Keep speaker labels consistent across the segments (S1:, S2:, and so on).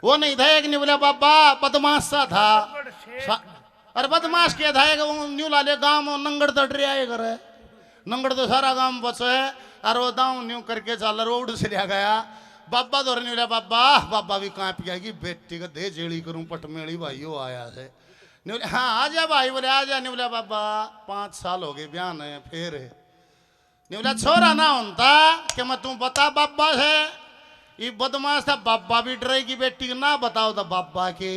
S1: वो नहीं था एक, नहीं बोला बाबा बदमाश सा था। अरे बदमाश क्या था एक, न्यू लाले गांव नंगड़ तट रहा है करे, नंगड़ तो सारा गांव बचे। और वो दाऊ न्यू करके चल रोड से लिया गया। बाबा तो नहीं बोला बाबा, बाबा भी कांप गया कि बेटी का दे जेड़ी करूं पटमेड़ी भाई वो आया है। नहीं बोले हाँ आजा भाई, बोले आजा। नहीं बोला बाबा 5 साल हो गए बयान है फिर। नहीं बोला छोरा ना होता कि मैं तू बता बाबा है, ये बदमाश था। बाबा भी डरेगी बेटी को ना बताओ तो बाबा के।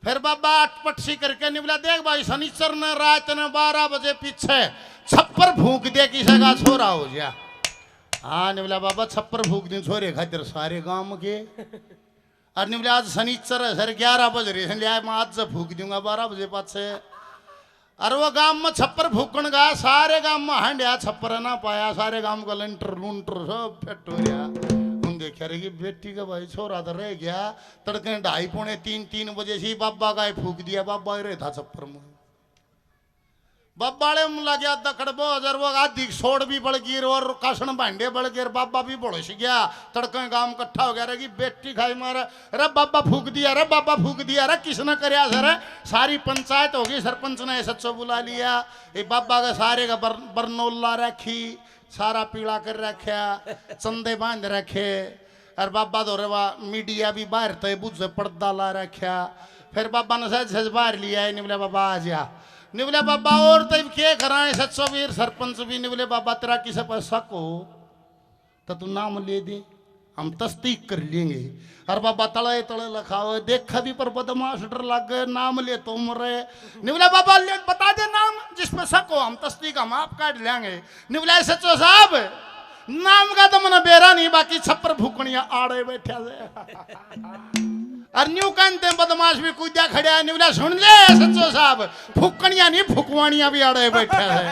S1: फिर बाबा अटपटसी करके नहीं बोला देख भाई शनिचर ने रात ने 12 बजे पीछे छप्पर फूक दे किसी का छोरा हो गया। हाँ नहीं बोला बाबा छप्पर फूक दी छोरे खातिर सारे गांव के। और नहीं बोला आज शनिचर है सर 11 बज रही है, मैं आज से फूक दूंगा 12 बजे पाछे। और वो गांव में छप्पर फूकन गया, सारे गांव में हंडिया छप्पर ना पाया, सारे गांव का लेंटर लूंटर सब फेट हो गया। देखा रही बेटी का भाई छोरा तो रह गया। तड़के 2:30 पौने 3 बजे से बाबा का फूक दिया। बाबा रहे था छप्पर में, बाबा ने लग गया दखड़बो हजार वो आधी सोड़ भी बढ़ गई और कासन भांडे बढ़ गए। बाबा भी बड़ोस गया। तड़के गांव इकट्ठा हो गया रही बेटी खाई मारा, अरे बाबा फूक दिया, अरे बाबा फूक दिया, अरे किसने करया सर। सारी पंचायत होगी, सरपंच ने सच्चो बुला लिया। ये बाबा का सारे का बरनौला रखी, सारा पीला कर रखा, चंदे बांध रखे। और बाबा तो रे मीडिया भी बाहर थे, बुझे पर्दा ला रखा। फिर बाबा ने सच बाहर लिया। नहीं बोला बाबा आ जा। नहीं बोले बाबा और तब क्या कराए सच्चो वीर सरपंच भी। नहीं बोले बाबा तेरा किसी पर शक हो तो तू नाम ले दे, हम तस्दीक कर लेंगे। और बाबा तले तले लखा हुआ देखा भी पर बदमाश डर लग गए, नाम ले तो मरे। नहीं बोला बाबा ले बता दे नाम जिसमें शक हो, हम तस्दीक हम आप काट लेंगे। नहीं बोला सच्चो साहब नाम का तो मैंने बेरा नहीं, बाकी छप्पर भूकनिया आड़े बैठे से। और न्यू कहते बदमाश भी कूदा खड़ा। नहीं बोला सुन ले सच्चो साहब फूकनिया नहीं फुकवानिया भी आड़े बैठे है।